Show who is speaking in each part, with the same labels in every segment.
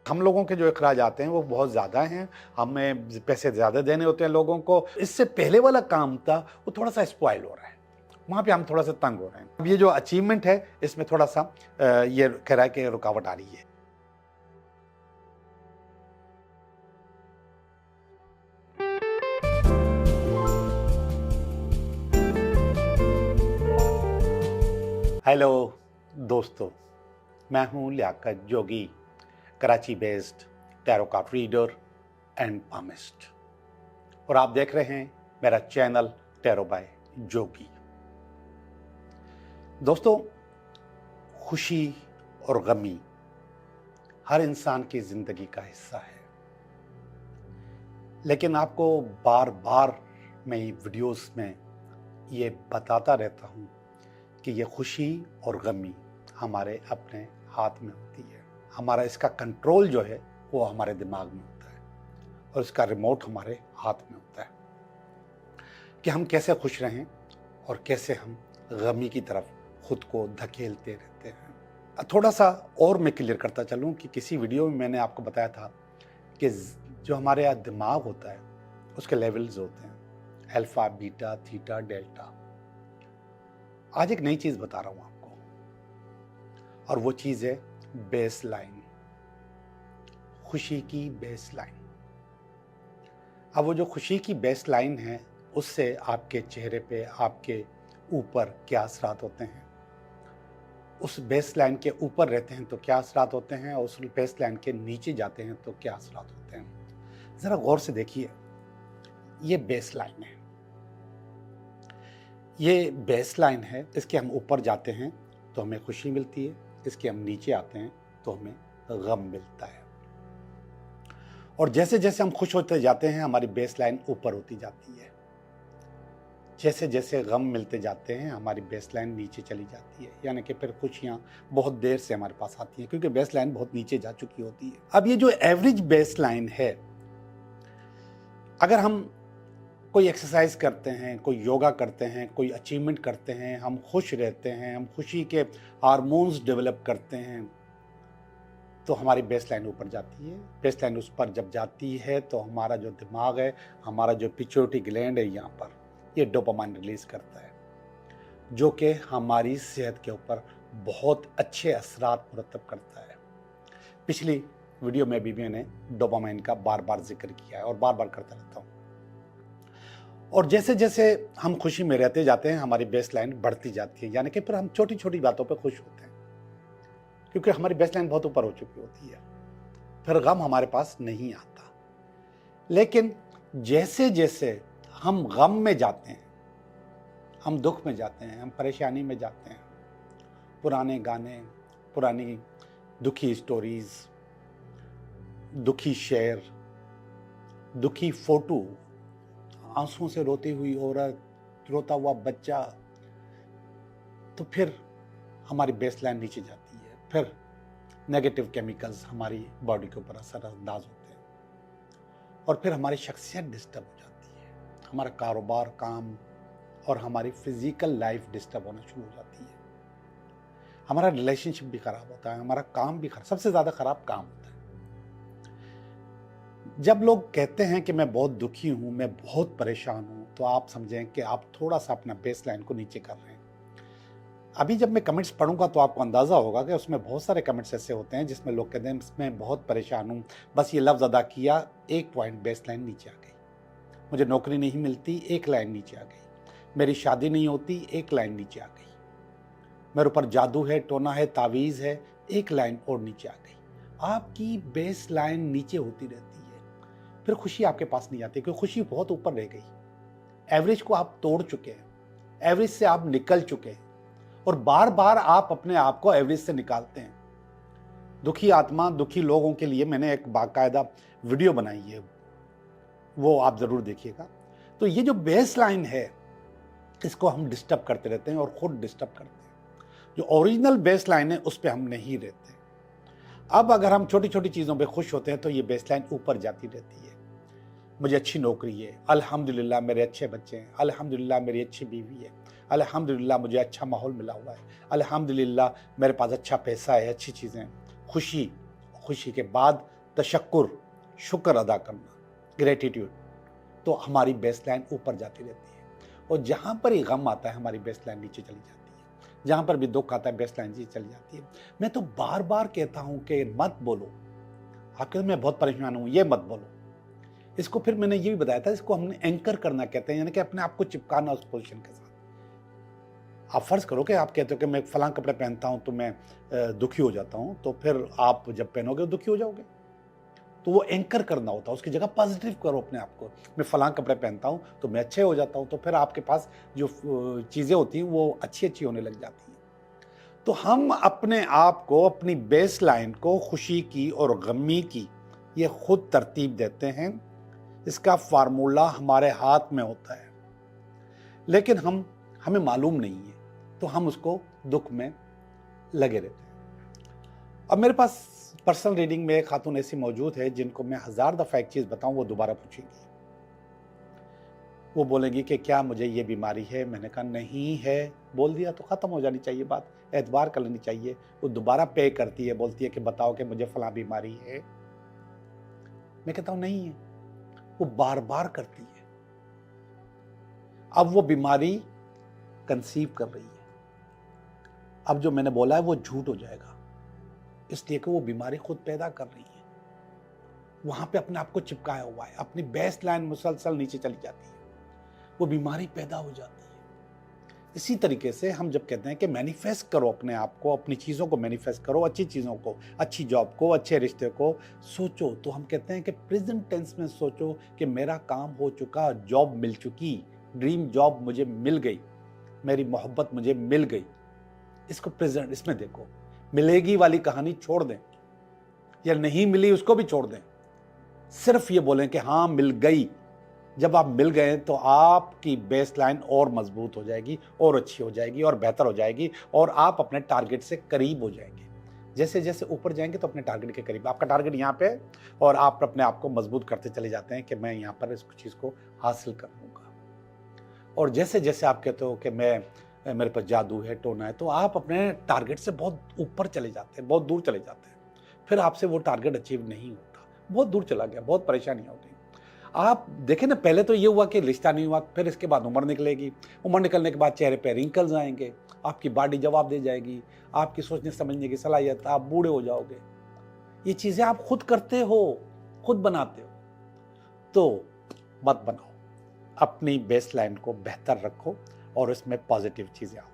Speaker 1: हम लोगों के जो अखराजात हैं वो बहुत ज़्यादा हैं, हमें पैसे ज़्यादा देने होते हैं लोगों को। इससे पहले वाला काम था वो थोड़ा सा स्पॉइल हो रहा है, वहाँ पे हम थोड़ा सा तंग हो रहे हैं। अब ये जो अचीवमेंट है इसमें थोड़ा सा ये कह रहा है कि रुकावट आ रही है। हेलो दोस्तों, मैं हूँ Liaquat Jogi, Karachi based tarot card reader and palmist, और आप देख रहे हैं मेरा चैनल टैरो बाय जोगी। दोस्तों, खुशी और गमी हर इंसान की ज़िंदगी का हिस्सा है, लेकिन आपको बार बार मैं वीडियोस में ये बताता रहता हूँ कि ये खुशी और गमी हमारे अपने हाथ में होती है। हमारा इसका कंट्रोल जो है वो हमारे दिमाग में होता है और इसका रिमोट हमारे हाथ में होता है कि हम कैसे खुश रहें और कैसे हम गमी की तरफ खुद को धकेलते रहते हैं। थोड़ा सा और मैं क्लियर करता चलूँ कि किसी वीडियो में मैंने आपको बताया था कि जो हमारे यहाँ दिमाग होता है उसके लेवल्स होते हैं, अल्फा, बीटा, थीटा, डेल्टा। आज एक नई चीज़ बता रहा हूँ आपको, और वो चीज़ है बेस लाइन, खुशी की बेस लाइन। अब वो जो खुशी की बेस लाइन है उससे आपके चेहरे पे, आपके ऊपर क्या असरात होते हैं, उस बेस लाइन के ऊपर रहते हैं तो क्या असरात होते हैं, और उस बेस लाइन के नीचे जाते हैं तो क्या असरात होते हैं। ज़रा गौर से देखिए, ये बेस लाइन है, ये बेस लाइन है। इसके हम ऊपर जाते हैं तो हमें खुशी मिलती है, इसके हम नीचे आते हैं तो हमें गम मिलता है। और जैसे जैसे हम खुश होते जाते हैं हमारी बेस लाइन ऊपर होती जाती है, जैसे जैसे गम मिलते जाते हैं हमारी बेस लाइन नीचे चली जाती है, यानी कि फिर खुशियाँ बहुत देर से हमारे पास आती हैं क्योंकि बेस लाइन बहुत नीचे जा चुकी होती है। अब ये जो एवरेज बेस लाइन है, अगर हम कोई एक्सरसाइज करते हैं, कोई योगा करते हैं, कोई अचीवमेंट करते हैं, हम खुश रहते हैं, हम खुशी के हार्मोन्स डेवलप करते हैं, तो हमारी बेस लाइन ऊपर जाती है। बेस लाइन उस पर जब जाती है तो हमारा जो दिमाग है, हमारा जो पिट्यूटरी ग्लैंड है, यहाँ पर ये डोपामाइन रिलीज करता है, जो कि हमारी सेहत के ऊपर बहुत अच्छे असरात मुरतब करता है। पिछली वीडियो में भी मैंने डोपामाइन का बार बार जिक्र किया है और बार बार करता रहता हूँ। और जैसे जैसे हम खुशी में रहते जाते हैं हमारी बेस लाइन बढ़ती जाती है, यानी कि फिर हम छोटी छोटी बातों पे खुश होते हैं क्योंकि हमारी बेस लाइन बहुत ऊपर हो चुकी होती है, फिर गम हमारे पास नहीं आता। लेकिन जैसे जैसे हम गम में जाते हैं, हम दुख में जाते हैं, हम परेशानी में जाते हैं, पुराने गाने, पुरानी दुखी स्टोरीज, दुखी शेर, दुखी फोटो, आंसुओं से रोती हुई औरत, रोता हुआ बच्चा, तो फिर हमारी बेस लाइन नीचे जाती है। फिर नेगेटिव केमिकल्स हमारी बॉडी के ऊपर असर अंदाज होते हैं और फिर हमारी शख्सियत डिस्टर्ब हो जाती है, हमारा कारोबार, काम और हमारी फिजिकल लाइफ डिस्टर्ब होना शुरू हो जाती है, हमारा रिलेशनशिप भी खराब होता है, हमारा काम भी खराब, सबसे ज़्यादा खराब काम होता है। जब लोग कहते हैं कि मैं बहुत दुखी हूँ, मैं बहुत परेशान हूँ, तो आप समझें कि आप थोड़ा सा अपना बेस लाइन को नीचे कर रहे हैं। अभी जब मैं कमेंट्स पढ़ूंगा तो आपको अंदाज़ा होगा कि उसमें बहुत सारे कमेंट्स ऐसे होते हैं जिसमें लोग कहते हैं मैं बहुत परेशान हूँ, बस ये लफ्ज़ अदा किया, एक पॉइंट बेस लाइन नीचे आ गई, मुझे नौकरी नहीं मिलती, एक लाइन नीचे आ गई, मेरी शादी नहीं होती, एक लाइन नीचे आ गई, मेरे ऊपर जादू है, टोना है, तावीज़ है, एक लाइन और नीचे आ गई। आपकी बेस लाइन नीचे होती रहती है, फिर खुशी आपके पास नहीं आती क्योंकि खुशी बहुत ऊपर रह गई। एवरेज को आप तोड़ चुके हैं, एवरेज से आप निकल चुके हैं और बार बार आप अपने आप को एवरेज से निकालते हैं। दुखी आत्मा, दुखी लोगों के लिए मैंने एक बाकायदा वीडियो बनाई है, वो आप ज़रूर देखिएगा। तो ये जो बेस लाइन है इसको हम डिस्टर्ब करते रहते हैं और ख़ुद डिस्टर्ब करते हैं। जो ओरिजिनल बेस लाइन है उस पर हम नहीं रहते। अब अगर हम छोटी छोटी चीज़ों पे खुश होते हैं तो ये बेस लाइन ऊपर जाती रहती है। मुझे अच्छी नौकरी है, अल्हम्दुलिल्लाह मेरे अच्छे बच्चे हैं, अल्हम्दुलिल्लाह मेरी अच्छी बीवी है, अल्हम्दुलिल्लाह मुझे अच्छा माहौल मिला हुआ है, अल्हम्दुलिल्लाह मेरे पास अच्छा पैसा है, अच्छी चीज़ें हैं। खुशी, खुशी के बाद तशक्कुर, शुक्र अदा करना, ग्रेटिट्यूड, तो हमारी बेस लाइन ऊपर जाती रहती है। और जहाँ पर ही गम आता है हमारी बेस लाइन नीचे चली जाती है, जहाँ पर भी दुख आता है बेस लाइन नीचे चली जाती है। मैं तो बार बार कहता हूँ कि मत बोलो, आप कहते मैं बहुत परेशान हूँ, ये मत बोलो। इसको फिर मैंने ये भी बताया था, इसको हमने एंकर करना कहते हैं, यानी कि अपने आप को चिपकाना उस पोजीशन के साथ। आप फर्ज करो कि आप कहते हो कि मैं फलां कपड़े पहनता हूं तो मैं दुखी हो जाता हूं, तो फिर आप जब पहनोगे दुखी हो जाओगे। तो वो एंकर करना होता है, उसकी जगह पॉजिटिव करो अपने आप को। मैं फलां कपड़े पहनता हूं तो मैं अच्छे हो जाता हूं, तो फिर आपके पास जो चीज़ें होती हैं वो अच्छी अच्छी होने लग जाती हैं। तो हम अपने आप को, अपनी बेस लाइन को, खुशी की और गमी की, ये खुद तरतीब देते हैं। इसका फार्मूला हमारे हाथ में होता है, लेकिन हमें मालूम नहीं है, तो हम उसको दुख में लगे रहते हैं। अब मेरे पास पर्सनल रीडिंग में एक खातून ऐसी मौजूद है जिनको मैं 1000 दफ़ा एक चीज़ बताऊं वो दोबारा पूछेंगी। वो बोलेंगी कि क्या मुझे ये बीमारी है? मैंने कहा नहीं है, बोल दिया तो ख़त्म हो जानी चाहिए बात, एतबार कर लेनी चाहिए। वो दोबारा पे करती है, बोलती है कि बताओ कि मुझे फलां बीमारी है। मैं कहता हूं नहीं है, वो बार बार करती है। अब वो बीमारी कंसीव कर रही है, अब जो मैंने बोला है वो झूठ हो जाएगा, इसलिए कि वो बीमारी खुद पैदा कर रही है। वहां पे अपने आप को चिपकाया हुआ है, अपनी बेस लाइन मुसलसल नीचे चली जाती है, वो बीमारी पैदा हो जाती है। इसी तरीके से हम जब कहते हैं कि मैनिफेस्ट करो अपने आप को, अपनी चीज़ों को मैनिफेस्ट करो, अच्छी चीज़ों को, अच्छी जॉब को, अच्छे रिश्ते को सोचो, तो हम कहते हैं कि प्रेजेंट टेंस में सोचो कि मेरा काम हो चुका, जॉब मिल चुकी, ड्रीम जॉब मुझे मिल गई, मेरी मोहब्बत मुझे मिल गई। इसको प्रेजेंट, इसमें देखो। मिलेगी वाली कहानी छोड़ दें, या नहीं मिली उसको भी छोड़ दें, सिर्फ ये बोलें कि हाँ मिल गई। जब आप मिल गए तो आपकी बेस लाइन और मजबूत हो जाएगी, और अच्छी हो जाएगी, और बेहतर हो जाएगी, और आप अपने टारगेट से करीब हो जाएंगे। जैसे जैसे ऊपर जाएंगे तो अपने टारगेट के करीब, आपका टारगेट यहाँ पे है, और आप अपने आप को मजबूत करते चले जाते हैं कि मैं यहाँ पर इस चीज़ को हासिल कर लूँगा। और जैसे जैसे आप कहते हो कि मेरे पास जादू है, टोना है, तो आप अपने टारगेट से बहुत ऊपर चले जाते हैं, बहुत दूर चले जाते हैं। फिर आपसे वो टारगेट अचीव नहीं होता, बहुत दूर चला गया, बहुत परेशानियाँ होती। आप देखें ना, पहले तो ये हुआ कि रिश्ता नहीं हुआ, फिर इसके बाद उम्र निकलेगी, उम्र निकलने के बाद चेहरे पे रिंकल्स आएंगे, आपकी बॉडी जवाब दे जाएगी, आपकी सोचने समझने की सलाहियत, आप बूढ़े हो जाओगे। ये चीज़ें आप खुद करते हो, खुद बनाते हो, तो मत बनाओ। अपनी बेस लाइन को बेहतर रखो और इसमें पॉजिटिव चीज़ें आओ।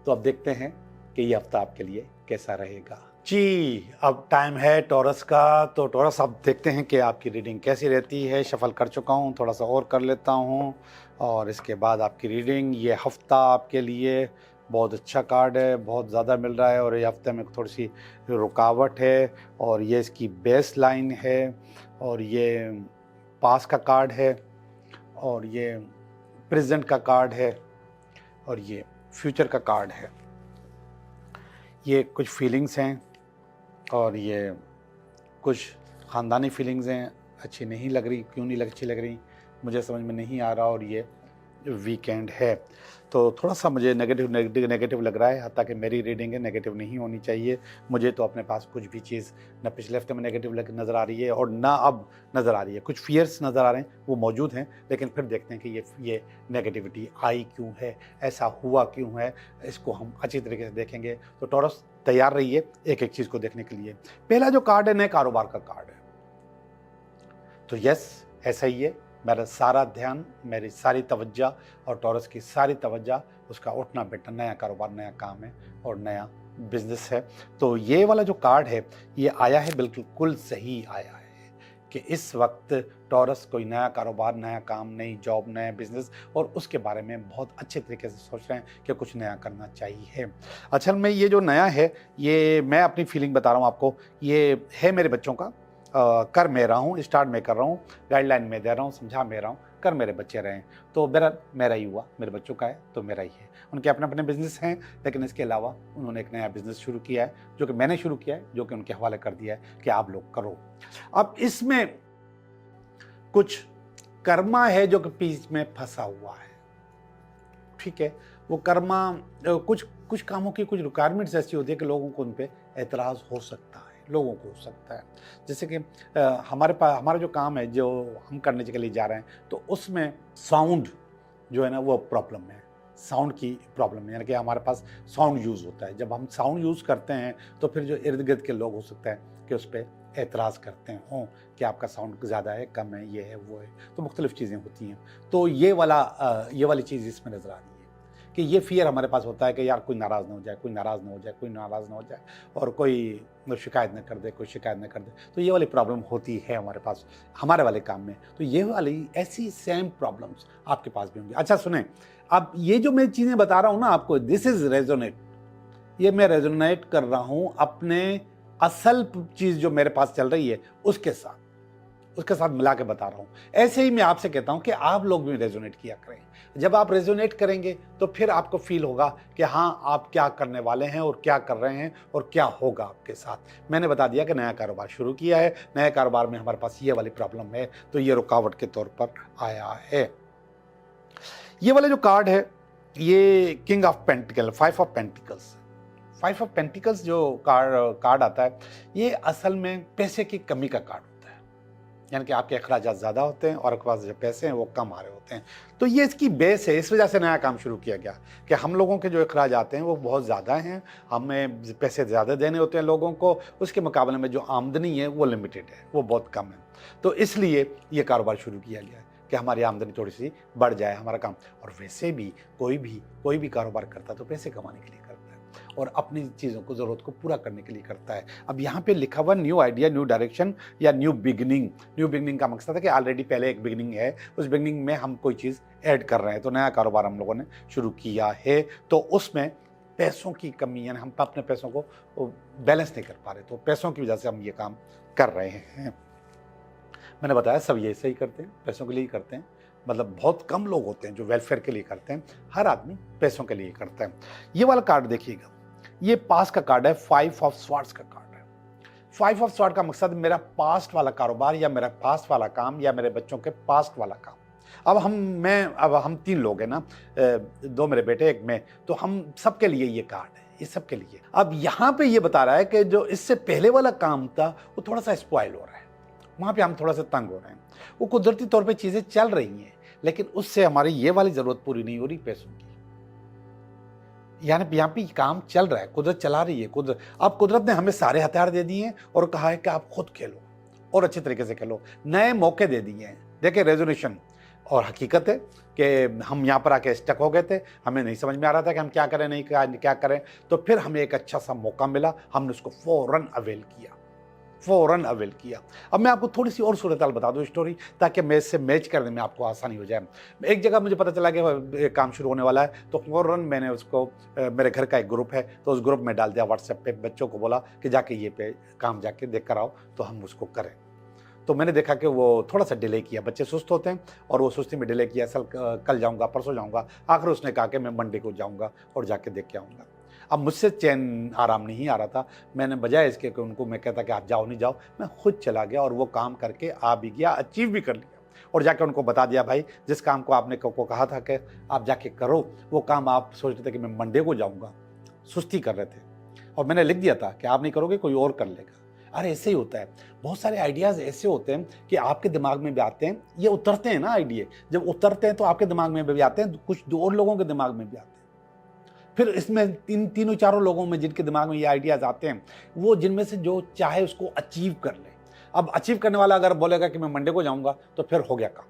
Speaker 1: तो अब देखते हैं कि ये हफ्ता आपके लिए कैसा रहेगा। जी, अब टाइम है टॉरस का। तो टॉरस, अब देखते हैं कि आपकी रीडिंग कैसी रहती है। शफल कर चुका हूँ, थोड़ा सा और कर लेता हूँ, और इसके बाद आपकी रीडिंग। ये हफ्ता आपके लिए बहुत अच्छा कार्ड है, बहुत ज़्यादा मिल रहा है, और ये हफ्ते में थोड़ी सी रुकावट है, और ये इसकी बेस लाइन है, और ये पास का कार्ड है, और ये प्रेजेंट का कार्ड है, और ये फ्यूचर का कार्ड है। ये कुछ फीलिंग्स हैं, और ये कुछ ख़ानदानी फीलिंग्स हैं। अच्छी नहीं लग रही, क्यों नहीं अच्छी लग रही मुझे समझ में नहीं आ रहा। और ये वीकेंड है, तो थोड़ा सा मुझे नेगेटिव लग रहा है। हालांकि कि मेरी रीडिंग है, नेगेटिव नहीं होनी चाहिए। मुझे तो अपने पास कुछ भी चीज़ न पिछले हफ्ते में नेगेटिव नज़र आ रही है, और ना अब नज़र आ रही है। कुछ फियर्स नज़र आ रहे हैं, वो मौजूद हैं, लेकिन फिर देखते हैं कि ये नेगेटिविटी आई क्यों है, ऐसा हुआ क्यों है, इसको हम अच्छी तरीके से देखेंगे। तो टॉरस, तैयार रहिए एक एक चीज़ को देखने के लिए। पहला जो कार्ड है, नए कारोबार का कार्ड है। तो यस, ऐसा ही है। मेरा सारा ध्यान, मेरी सारी तवज्जो और टॉरस की सारी तवज्जो उसका उठना बैठना, नया कारोबार, नया काम है और नया बिजनेस है। तो ये वाला जो कार्ड है ये आया है, बिल्कुल सही आया है कि इस वक्त टॉरस कोई नया कारोबार, नया काम, नई जॉब, नया बिजनेस, और उसके बारे में बहुत अच्छे तरीके से सोच रहे हैं कि कुछ नया करना चाहिए। असल में ये जो नया है, ये मैं अपनी फीलिंग बता रहा हूँ आपको, ये है मेरे बच्चों का। कर मैं रहा हूँ, स्टार्ट मैं कर रहा हूँ, गाइडलाइन मैं दे रहा हूँ, समझा मैं रहा हूँ, कर मेरे बच्चे रहे हैं। तो मेरा ही हुआ, मेरे बच्चों का है तो मेरा ही है। उनके अपने अपने बिजनेस हैं, लेकिन इसके अलावा उन्होंने एक नया बिजनेस शुरू किया है, जो कि मैंने शुरू किया है, जो कि उनके हवाले कर दिया है कि आप लोग करो। अब इसमें कुछ कर्मा है जो कि बीच में फंसा हुआ है, ठीक है। वो कर्मा, कुछ कामों की कुछ रिक्वायरमेंट्स ऐसी होती है कि लोगों को उन पर एतराज़ हो सकता है। लोगों को हो सकता है। जैसे कि हमारा जो काम है, जो हम करने के लिए जा रहे हैं, तो उसमें साउंड जो है ना वो प्रॉब्लम है, साउंड की प्रॉब्लम है, यानी कि हमारे पास साउंड यूज़ होता है। जब हम साउंड यूज़ करते हैं तो फिर जो इर्द गिर्द के लोग हो सकता है कि उस पर एतराज़ करते हों कि आपका साउंड ज़्यादा है, कम है, ये है, वो है, तो मुख्तलिफ़ चीज़ें होती हैं। तो ये वाली चीज़ इसमें नज़र आ रही है कि ये फ़ियर हमारे पास होता है कि यार कोई नाराज़ ना हो जाए, कोई नाराज़ ना हो जाए, कोई नाराज़ ना हो जाए, और कोई शिकायत ना कर दे, कोई शिकायत ना कर दे। तो ये वाली प्रॉब्लम होती है हमारे पास, हमारे वाले काम में। तो ये वाली ऐसी सेम प्रॉब्लम्स आपके पास भी होंगी। अच्छा सुनें, अब ये जो मैं चीज़ें बता रहा हूँ ना आपको, दिस इज़ रेजोनेट, ये मैं रेजोनेट कर रहा हूँ अपने असल चीज़ जो मेरे पास चल रही है उसके साथ मिला के बता रहा हूँ। ऐसे ही मैं आपसे कहता हूँ कि आप लोग भी रेजोनेट किया करें। जब आप रेजोनेट करेंगे तो फिर आपको फील होगा कि हाँ, आप क्या करने वाले हैं और क्या कर रहे हैं और क्या होगा आपके साथ। मैंने बता दिया कि नया कारोबार शुरू किया है, नए कारोबार में हमारे पास ये वाली प्रॉब्लम है, तो ये रुकावट के तौर पर आया है। ये वाला जो कार्ड है, ये king of pentacle, 5 of pentacles, 5 of pentacles जो कार्ड आता है, ये असल में पैसे की कमी का कार्ड होता है। यानी कि आपके अखराजात ज़्यादा होते हैं और आपके पास जो पैसे हैं वो कम आ रहे होते हैं। तो ये इसकी बेस है, इस वजह से नया काम शुरू किया गया कि हम लोगों के जो अखराजात हैं वो बहुत ज़्यादा हैं, हमें पैसे ज़्यादा देने होते हैं लोगों को, उसके मुकाबले में जो आमदनी है वो लिमिटेड है, वो बहुत कम है। तो इसलिए ये कारोबार शुरू किया गया है कि हमारी आमदनी थोड़ी सी बढ़ जाए, हमारा काम। और वैसे भी कोई भी कारोबार करता है तो पैसे कमाने के लिए करता है और अपनी चीज़ों को, ज़रूरत को पूरा करने के लिए करता है। अब यहाँ पे लिखा हुआ न्यू आइडिया, न्यू डायरेक्शन या न्यू बिगनिंग। न्यू बिगनिंग का मकसद है कि ऑलरेडी पहले एक बिगनिंग है, उस बिगनिंग में हम कोई चीज़ ऐड कर रहे हैं। तो नया कारोबार हम लोगों ने शुरू किया है, तो उसमें पैसों की कमी, यानी हम अपने पैसों को बैलेंस नहीं कर पा रहे, तो पैसों की वजह से हम ये काम कर रहे हैं। मैंने बताया सब ये सही करते हैं, पैसों के लिए ही करते हैं। मतलब बहुत कम लोग होते हैं जो वेलफेयर के लिए करते हैं, हर आदमी पैसों के लिए करता है। ये वाला कार्ड देखिएगा, ये पास का कार्ड है, 5 ऑफ स्वॉर्ड्स का कार्ड है। 5 ऑफ स्वॉर्ड का मकसद मेरा पास्ट वाला कारोबार या मेरा पास्ट वाला काम या मेरे बच्चों के पास्ट वाला काम। अब हम 3 लोग हैं ना, 2 मेरे बेटे, 1 मैं, तो हम सबके लिए ये कार्ड है, ये सबके लिए। अब यहाँ पे ये बता रहा है कि जो इससे पहले वाला काम था वो थोड़ा सा स्पॉइल हो रहा है, वहाँ पे हम थोड़ा सा तंग हो रहे हैं। वो कुदरती तौर पे चीज़ें चल रही हैं, लेकिन उससे हमारी ये वाली ज़रूरत पूरी नहीं हो रही पैसों की। यानी यहाँ पे काम चल रहा है, कुदरत चला रही है। अब कुदरत ने हमें सारे हथियार दे दिए हैं और कहा है कि आप खुद खेलो और अच्छे तरीके से खेलो, नए मौके दे दिए हैं। देखिए रेजोल्यूशन, और हकीकत है कि हम यहाँ पर आके स्टक हो गए थे, हमें नहीं समझ में आ रहा था कि हम क्या करें, नहीं क्या करें। तो फिर हमें एक अच्छा सा मौका मिला, हमने उसको फ़ौरन अवेल किया। अब मैं आपको थोड़ी सी और सूरत-हाल बता दूं स्टोरी, ताकि मैं इससे मैच करने में आपको आसानी हो जाए। एक जगह मुझे पता चला कि काम शुरू होने वाला है, तो फ़ौरन मैंने उसको, मेरे घर का एक ग्रुप है तो उस ग्रुप में डाल दिया व्हाट्सएप पे, बच्चों को बोला कि जाके ये पे काम जाके देख कर आओ, तो हम उसको करें। तो मैंने देखा कि वो थोड़ा सा डिले किया, बच्चे सुस्त होते हैं और वो सुस्ती में डिले किया, कल जाऊँगा, परसों जाऊँगा। आखिर उसने कहा कि मैं मंडे को जाऊँगा और जाके देख के आऊँगा। अब मुझसे चैन आराम नहीं आ रहा था। मैंने बजाय इसके कि उनको मैं कहता कि आप जाओ नहीं जाओ, मैं खुद चला गया और वो काम करके आ भी गया, अचीव भी कर लिया। और जाके उनको बता दिया, भाई जिस काम को आपने को कहा था कि आप जाके करो, वो काम आप सोच रहे थे कि मैं मंडे को जाऊँगा, सुस्ती कर रहे थे, और मैंने लिख दिया था कि आप नहीं करोगे, कोई और कर लेगा। अरे ऐसे ही होता है, बहुत सारे आइडियाज़ ऐसे होते हैं कि आपके दिमाग में भी आते हैं, ये उतरते हैं ना आइडिया, जब उतरते हैं तो आपके दिमाग में भी आते हैं, कुछ दो और लोगों के दिमाग में भी आते हैं। फिर इसमें तीनों चारों लोगों में जिनके दिमाग में ये आइडियाज़ आते हैं, वो जिनमें से जो चाहे उसको अचीव कर ले। अब अचीव करने वाला अगर बोलेगा कि मैं मंडे को जाऊंगा, तो फिर हो गया काम।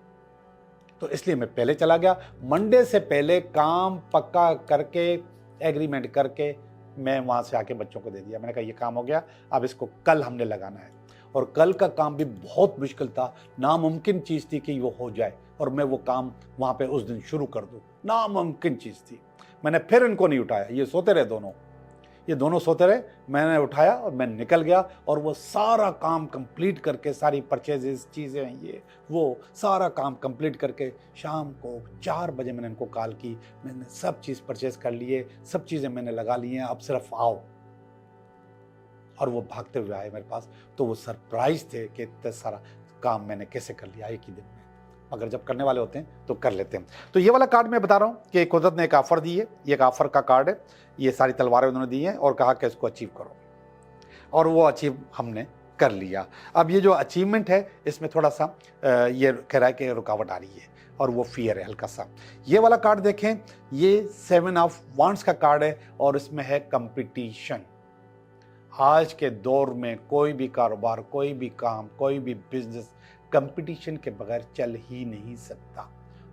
Speaker 1: तो इसलिए मैं पहले चला गया, मंडे से पहले काम पक्का करके, एग्रीमेंट करके मैं वहाँ से आके बच्चों को दे दिया। मैंने कहा ये काम हो गया, अब इसको कल हमने लगाना है। और कल का काम भी बहुत मुश्किल था, नामुमकिन चीज़ थी कि वो हो जाए और मैं वो काम वहाँ पे उस दिन शुरू कर दूँ, नामुमकिन चीज़ थी। मैंने फिर इनको नहीं उठाया, ये सोते रहे दोनों, ये दोनों सोते रहे, मैंने उठाया और मैं निकल गया। और वो सारा काम कंप्लीट करके, सारी परचेजेस, चीज़ें, ये वो सारा काम कंप्लीट करके शाम को 4 बजे मैंने इनको कॉल की, मैंने सब चीज़ परचेज कर लिए, सब चीज़ें मैंने लगा ली हैं, अब सिर्फ आओ। और वो भागते हुए आए मेरे पास, तो वो सरप्राइज थे कि इतना सारा काम मैंने कैसे कर लिया एक ही दिन में। अगर जब करने वाले होते हैं तो कर लेते हैं। तो ये वाला कार्ड मैं बता रहा हूँ कि कुदरत ने एक ऑफ़र दी है, ये एक ऑफ़र का कार्ड है, ये सारी तलवारें उन्होंने दी हैं और कहा कि इसको अचीव करो। और वो अचीव हमने कर लिया। अब ये जो अचीवमेंट है इसमें थोड़ा सा ये कह रहा है कि रुकावट आ रही है और वो फियर है हल्का सा। ये वाला कार्ड देखें, ये 7 ऑफ वांड्स का कार्ड है और इसमें है कंपटीशन। आज के दौर में कोई भी कारोबार, कोई भी काम, कोई भी बिजनेस कंपटीशन के बगैर चल ही नहीं सकता,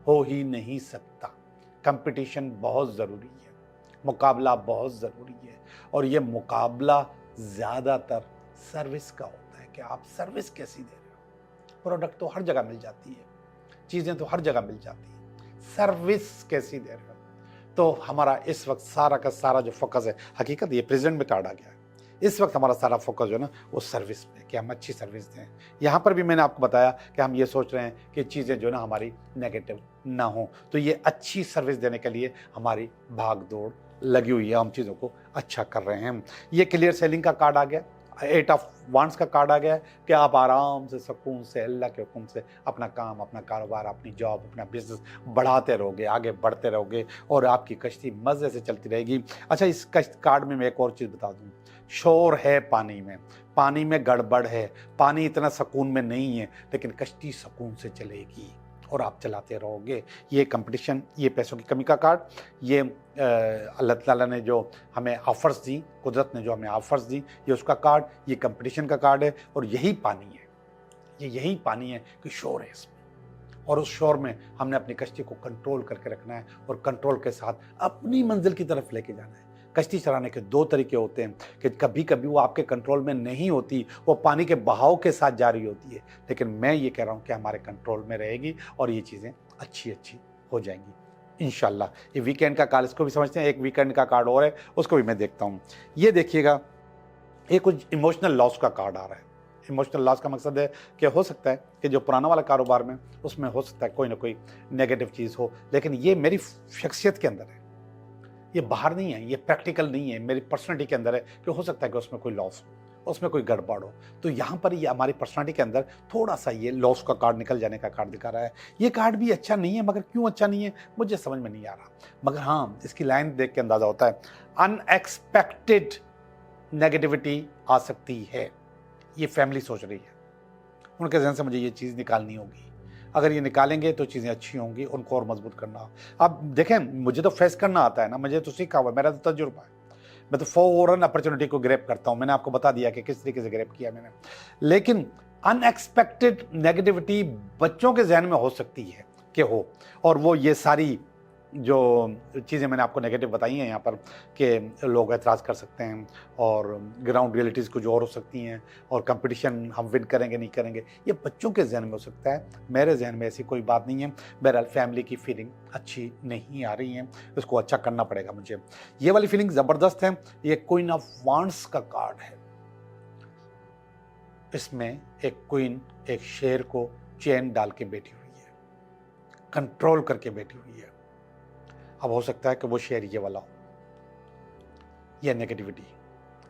Speaker 1: हो ही नहीं सकता। कंपटीशन बहुत ज़रूरी है, मुकाबला बहुत ज़रूरी है और ये मुकाबला ज़्यादातर सर्विस का होता है कि आप सर्विस कैसी दे रहे हो। प्रोडक्ट तो हर जगह मिल जाती है, चीज़ें तो हर जगह मिल जाती हैं, सर्विस कैसी दे रहे हो। तो हमारा इस वक्त सारा का सारा जो फोकस है, हकीकत ये प्रेजेंट में कार्ड आ गया है, इस वक्त हमारा सारा फोकस जो है ना वो सर्विस पे, कि हम अच्छी सर्विस दें। यहाँ पर भी मैंने आपको बताया कि हम ये सोच रहे हैं कि चीज़ें जो है ना हमारी नेगेटिव ना हो, तो ये अच्छी सर्विस देने के लिए हमारी भाग दौड़ लगी हुई है, हम चीज़ों को अच्छा कर रहे हैं। ये क्लियर सेलिंग का कार्ड आ गया, 8 ऑफ वांड्स का कार्ड आ गया है कि आप आराम से, सुकून से, अल्लाह के हुक्म से अपना काम, अपना कारोबार, अपनी जॉब, अपना बिजनेस बढ़ाते रहोगे, आगे बढ़ते रहोगे और आपकी कश्ती मज़े से चलती रहेगी। अच्छा, इस कार्ड में मैं एक और चीज़ बता दूँ, शोर है पानी में गड़बड़ है, पानी इतना सुकून में नहीं है, लेकिन कश्ती सुकून से चलेगी और आप चलाते रहोगे। ये कंपटीशन, ये पैसों की कमी का कार्ड, ये अल्लाह ताला ने जो हमें ऑफ़र्स दी, कुदरत ने जो हमें ऑफ़र्स दी, ये उसका कार्ड, ये कंपटीशन का कार्ड है और यही पानी है, ये यही पानी है कि शोर है इसमें, और उस शोर में हमने अपनी कश्ती को कंट्रोल करके रखना है और कंट्रोल के साथ अपनी मंजिल की तरफ लेके जाना है। कश्ती चलाने के 2 तरीके होते हैं कि कभी कभी वो आपके कंट्रोल में नहीं होती, वो पानी के बहाव के साथ जारी होती है, लेकिन मैं ये कह रहा हूँ कि हमारे कंट्रोल में रहेगी और ये चीज़ें अच्छी अच्छी हो जाएंगी इंशाल्लाह। ये वीकेंड का कार्ड, इसको भी समझते हैं, एक वीकेंड का कार्ड और है, उसको भी मैं देखता हूँ। ये देखिएगा, ये कुछ इमोशनल लॉस का कार्ड आ रहा है। इमोशनल लॉस का मकसद है कि हो सकता है कि जो पुराना वाला कारोबार में, उसमें हो सकता है कोई ना कोई नेगेटिव चीज़ हो, लेकिन ये मेरी शख्सियत के अंदर है, ये बाहर नहीं है, ये प्रैक्टिकल नहीं है, मेरी पर्सनालिटी के अंदर है कि हो सकता है कि उसमें कोई लॉस हो, उसमें कोई गड़बड़ हो। तो यहाँ पर ये हमारी पर्सनालिटी के अंदर थोड़ा सा ये लॉस का कार्ड निकल जाने का कार्ड दिखा रहा है। ये कार्ड भी अच्छा नहीं है, मगर क्यों अच्छा नहीं है मुझे समझ में नहीं आ रहा, मगर हाँ, इसकी लाइन देख के अंदाज़ा होता है, अनएक्सपेक्टेड नेगेटिविटी आ सकती है। ये फैमिली सोच रही है, उनके जहन से मुझे ये चीज़ निकालनी होगी, अगर ये निकालेंगे तो चीज़ें अच्छी होंगी, उनको और मजबूत करना। अब देखें, मुझे तो फेस करना आता है ना, मुझे तो सीखा हुआ, मेरा तो तजुर्बा है, मैं तो फ़ौरन अपॉर्चुनिटी को ग्रैब करता हूँ। मैंने आपको बता दिया कि किस तरीके से ग्रैब किया मैंने। लेकिन अनएक्सपेक्टेड नेगेटिविटी बच्चों के जहन में हो सकती है कि हो, और वो ये सारी जो चीज़ें मैंने आपको नेगेटिव बताई हैं यहाँ पर कि लोग एतराज़ कर सकते हैं और ग्राउंड रियलिटीज़ कुछ और हो सकती हैं और कंपटीशन हम विन करेंगे नहीं करेंगे, ये बच्चों के जहन में हो सकता है। मेरे जहन में ऐसी कोई बात नहीं है। बहरहाल फैमिली की फीलिंग अच्छी नहीं आ रही है, इसको अच्छा करना पड़ेगा मुझे। ये वाली फीलिंग ज़बरदस्त है। ये क्वीन ऑफ वांड्स का कार्ड है, इसमें एक क्वीन एक शेर को चैन डाल के बैठी हुई है, कंट्रोल करके बैठी हुई है। अब हो सकता है कि वो शेर ये वाला हो, ये नेगेटिविटी,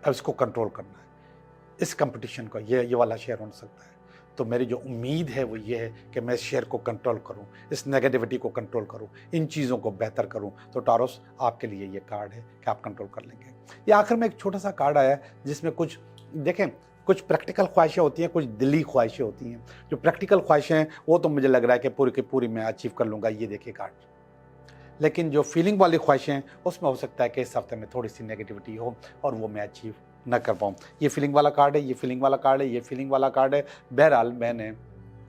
Speaker 1: अब इसको कंट्रोल करना है, इस कंपटीशन का ये वाला शेर हो सकता है। तो मेरी जो उम्मीद है वो ये है कि मैं इस शेर को कंट्रोल करूं, इस नेगेटिविटी को कंट्रोल करूं, इन चीज़ों को बेहतर करूं। तो टॉरस, आपके लिए ये कार्ड है कि आप कंट्रोल कर लेंगे। ये आखिर में एक छोटा सा कार्ड आया है जिसमें कुछ देखें, कुछ प्रैक्टिकल ख्वाहिशें होती हैं, कुछ दिली ख्वाहिशें होती हैं। जो प्रैक्टिकल ख्वाहिशें हैं वो तो मुझे लग रहा है कि पूरी की पूरी मैं अचीव कर लूँगा, ये देखिए कार्ड। लेकिन जो फीलिंग वाली ख्वाहिशें हैं उसमें हो सकता है कि इस हफ्ते में थोड़ी सी नेगेटिविटी हो और वो मैं अचीव न कर पाऊँ। ये फीलिंग वाला कार्ड है, ये फीलिंग वाला कार्ड है, ये फीलिंग वाला कार्ड है। बहरहाल मैंने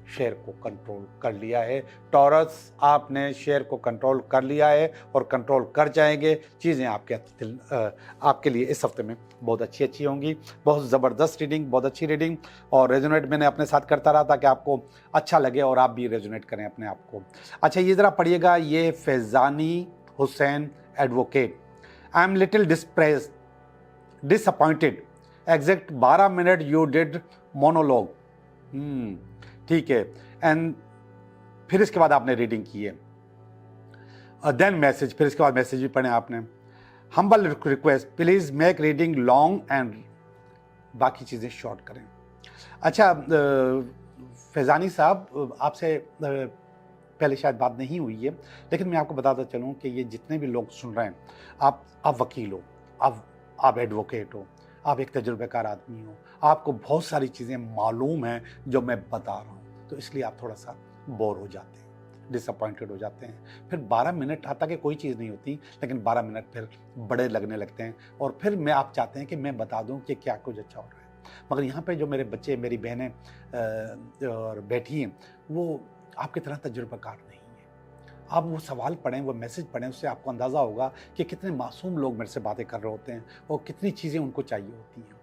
Speaker 1: शेयर को कंट्रोल कर लिया है। टॉरस, आपने शेयर को कंट्रोल कर लिया है और कंट्रोल कर जाएंगे। चीज़ें आपके लिए इस हफ्ते में बहुत अच्छी होंगी। बहुत ज़बरदस्त रीडिंग, बहुत अच्छी रीडिंग, और रेजोनेट मैंने अपने साथ करता रहा ताकि आपको अच्छा लगे और आप भी रेजोनेट करें अपने आप को। अच्छा, ये ज़रा पढ़िएगा, ये Faizani Hussain advocate. I am little disappointed, exact 12 minute you did monologue. ठीक है। एंड फिर इसके बाद आपने रीडिंग की है, देन मैसेज, फिर इसके बाद मैसेज भी पढ़े आपने। Humble request, please make reading long and बाकी चीज़ें शॉर्ट करें। अच्छा, फैज़ानी साहब, आपसे पहले शायद बात नहीं हुई है, लेकिन मैं आपको बताता चलूँ कि ये जितने भी लोग सुन रहे हैं, आप वकील हो, आप एडवोकेट हो, आप एक तजुर्बेकार आदमी हो, आपको बहुत सारी चीज़ें मालूम हैं जो मैं बता रहा हूँ, तो इसलिए आप थोड़ा सा बोर हो जाते हैं, डिसअपॉइंटेड हो जाते हैं। फिर 12 मिनट आता कि कोई चीज़ नहीं होती, लेकिन 12 मिनट फिर बड़े लगने लगते हैं और फिर मैं आप चाहते हैं कि मैं बता दूं कि क्या कुछ अच्छा हो रहा है। मगर यहाँ पे जो मेरे बच्चे, मेरी बहनें और बैठी हैं, वो आपकी तरह तजुर्बाकार नहीं है। आप वो सवाल पढ़ें, वो मैसेज पढ़ें, उससे आपको अंदाज़ा होगा कि कितने मासूम लोग मेरे से बातें कर रहे होते हैं और कितनी चीज़ें उनको चाहिए होती हैं।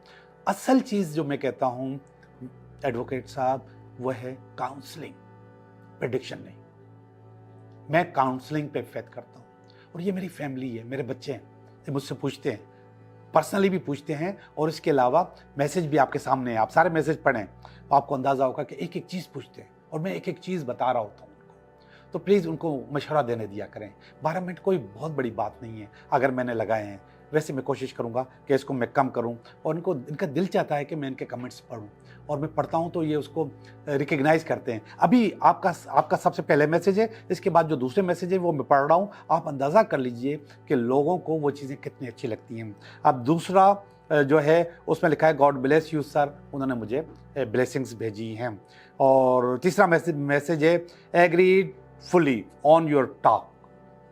Speaker 1: असल चीज़ जो मैं कहता हूँ एडवोकेट साहब, वो है काउंसलिंग, प्रेडिक्शन नहीं। मैं काउंसलिंग पे फेथ करता हूँ और ये मेरी फैमिली है, मेरे बच्चे हैं, ये मुझसे पूछते हैं, पर्सनली भी पूछते हैं और इसके अलावा मैसेज भी आपके सामने है। आप सारे मैसेज पढ़ें तो आपको अंदाज़ा होगा कि एक एक चीज़ पूछते हैं और मैं एक एक चीज़ बता रहा होता हूँ उनको। तो प्लीज़ उनको मशवरा देने दिया करें। 12 मिनट कोई बहुत बड़ी बात नहीं है अगर मैंने लगाए हैं। वैसे मैं कोशिश करूँगा कि इसको मैं कम करूँ और इनका दिल चाहता है कि मैं इनके कमेंट्स पढूँ और मैं पढ़ता हूँ तो ये उसको रिकग्नाइज़ करते हैं। अभी आपका सबसे पहले मैसेज है, इसके बाद जो दूसरे मैसेज है वो मैं पढ़ रहा हूँ। आप अंदाज़ा कर लीजिए कि लोगों को वो चीज़ें कितनी अच्छी लगती हैं। अब दूसरा जो है उसमें लिखा है गॉड ब्लेस यू सर, उन्होंने मुझे ब्लेसिंग्स भेजी हैं। और तीसरा मैसेज है agreed fully on your talk.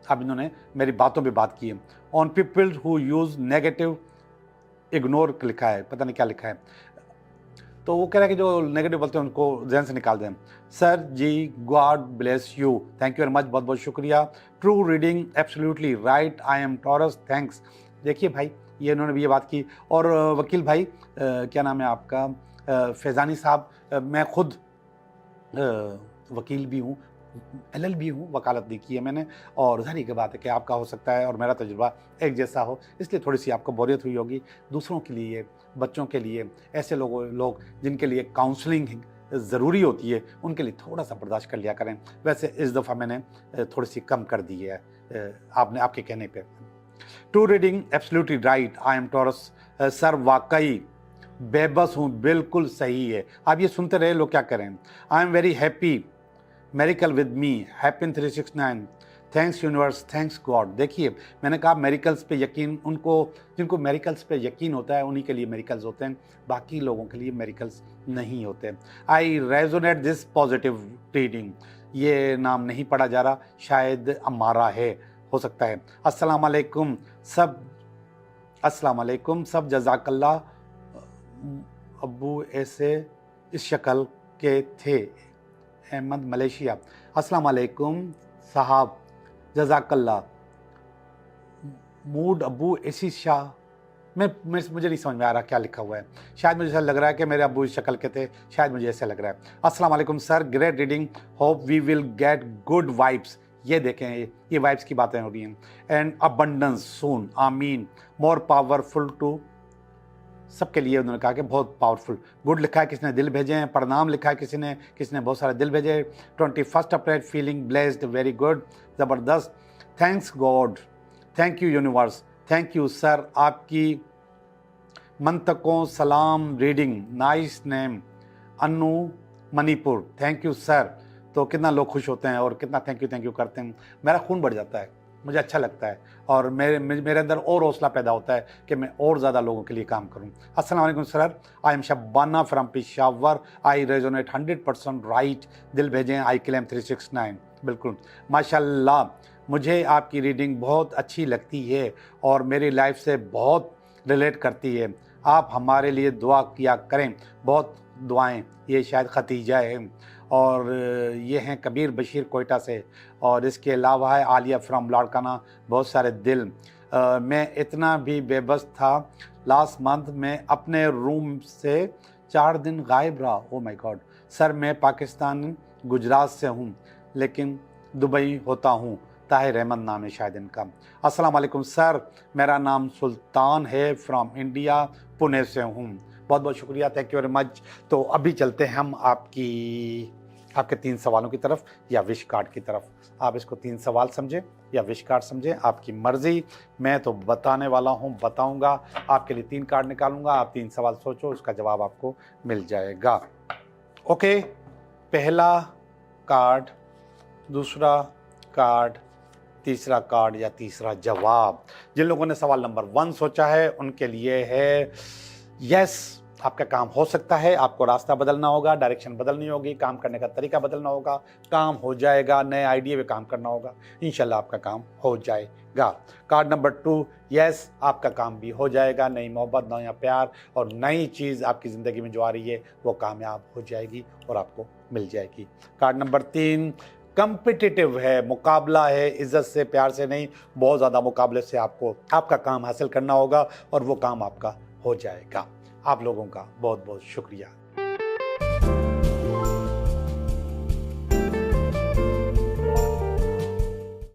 Speaker 1: अब इन्होंने मेरी बातों पे बात की है। On people who use negative ignore लिखा है, पता नहीं क्या लिखा है। तो वो कह रहा है कि जो नेगेटिव बोलते हैं उनको जहन से निकाल दें। Sir ji, God bless you, thank you very much, बहुत बहुत शुक्रिया। True reading absolutely right, I am Taurus, thanks. देखिए भाई, ये इन्होंने भी ये बात की। और वकील भाई, क्या नाम है आपका, फैज़ानी साहब, मैं खुद वकील भी हूँ, LLB हूँ, वकालत नहीं की है मैंने, और ज़ाहिर की बात है कि आपका हो सकता है और मेरा तजुर्बा एक जैसा हो, इसलिए थोड़ी सी आपको बोरियत हुई होगी। दूसरों के लिए, बच्चों के लिए, ऐसे लोग जिनके लिए काउंसलिंग ज़रूरी होती है, उनके लिए थोड़ा सा बर्दाश्त कर लिया करें। वैसे इस दफ़ा मैंने थोड़ी सी कम कर दी है आपके कहने पे। True reading absolutely right, I am Taurus. Sir वाकई बेबस हूँ, बिल्कुल सही है। आप ये सुनते रहे, लोग क्या करें। I am very happy, miracle with me, happy 369, thanks universe, thanks God. देखिए, मैंने कहा मेरिकल्स पे यकीन, जिनको मेरिकल्स पे यकीन होता है उन्हीं के लिए मेरिकल्स होते हैं, बाकी लोगों के लिए मेरिकल्स नहीं होते। I resonate this positive reading, ये नाम नहीं पढ़ा जा रहा, शायद अमारा है, हो सकता है। अस्सलाम वालेकुम सब, जज़ाकल्लाह। अब्बू ऐसे इस शक्ल के थे, अहमद मलेशिया। अस्सलाम वालेकुम साहब, जज़ाकल्लाह। मूड अब्बू ऐसी शाह, मुझे नहीं समझ में आ रहा क्या लिखा हुआ है। शायद मुझे ऐसा लग रहा है कि मेरे अब्बू इस शक्ल के थे, शायद मुझे ऐसा लग रहा है। अस्सलाम वालेकुम sir, great reading, hope we will get good vibes. ये देखें, ये वाइब्स की बातें हो रही हैं। एंड अबंडेंस सून, आमीन। मोर पावरफुल टू, सबके लिए उन्होंने कहा कि बहुत पावरफुल। गुड लिखा है, किसने दिल भेजे हैं। प्रणाम लिखा है किसने बहुत सारे दिल भेजे। 21 अप्रैल, फीलिंग ब्लेस्ड, वेरी गुड, ज़बरदस्त। Thanks God, thank you universe, thank you sir. आपकी मंतकों सलाम reading, nice name, Annu Manipur, thank you sir. तो कितना लोग खुश होते हैं और कितना थैंक यू करते हैं, मेरा खून बढ़ जाता है, मुझे अच्छा लगता है और मेरे अंदर और हौसला पैदा होता है कि मैं और ज़्यादा लोगों के लिए काम करूं। अस्सलाम वालेकुम sir, I am Shabana from Peshawar, I resonate 100% right, दिल भेजें, आई क्लेम 369, बिल्कुल माशाल्लाह। मुझे आपकी रीडिंग बहुत अच्छी लगती है और मेरी लाइफ से बहुत रिलेट करती है। आप हमारे लिए दुआ किया करें, बहुत दुआएं। ये शायद खतीजा है और ये हैं कबीर बशीर कोयटा से, और इसके अलावा है आलिया फ्रॉम लाड़काना, बहुत सारे दिल। मैं इतना भी बेबस था, लास्ट मंथ में अपने रूम से 4 दिन गायब रहा। ओ माय गॉड सर, मैं पाकिस्तान गुजरात से हूँ लेकिन दुबई होता हूँ, ताहिर अहमद नाम है शायद इनका। अस्सलाम वालेकुम सर, मेरा नाम सुल्तान है, फ्रॉम इंडिया, पुणे से हूँ। बहुत बहुत शुक्रिया, थैंक यू वेरी मच। तो अभी चलते हैं हम आपके 3 सवालों की तरफ या विश कार्ड की तरफ। आप इसको 3 सवाल समझें या विश कार्ड समझें, आपकी मर्ज़ी। मैं तो बताने वाला हूँ, बताऊँगा। आपके लिए 3 कार्ड निकालूंगा, आप 3 सवाल सोचो, उसका जवाब आपको मिल जाएगा। ओके, पहला कार्ड, दूसरा कार्ड, तीसरा कार्ड या तीसरा जवाब। जिन लोगों ने सवाल नंबर 1 सोचा है उनके लिए है यस, आपका काम हो सकता है, आपको रास्ता बदलना होगा, डायरेक्शन बदलनी होगी, काम करने का तरीका बदलना होगा, काम हो जाएगा, नए आइडिया पे काम करना होगा, इंशाल्लाह आपका काम हो जाएगा। कार्ड नंबर 2, यस, आपका काम भी हो जाएगा, नई मोहब्बत, नया प्यार और नई चीज़ आपकी ज़िंदगी में जो आ रही है वो कामयाब हो जाएगी और आपको मिल जाएगी। कार्ड नंबर 3, कम्पिटिटिव है, मुकाबला है, इज्जत से प्यार से नहीं, बहुत ज़्यादा मुकाबले से आपको आपका काम हासिल करना होगा और वो काम आपका हो जाएगा। आप लोगों का बहुत बहुत शुक्रिया।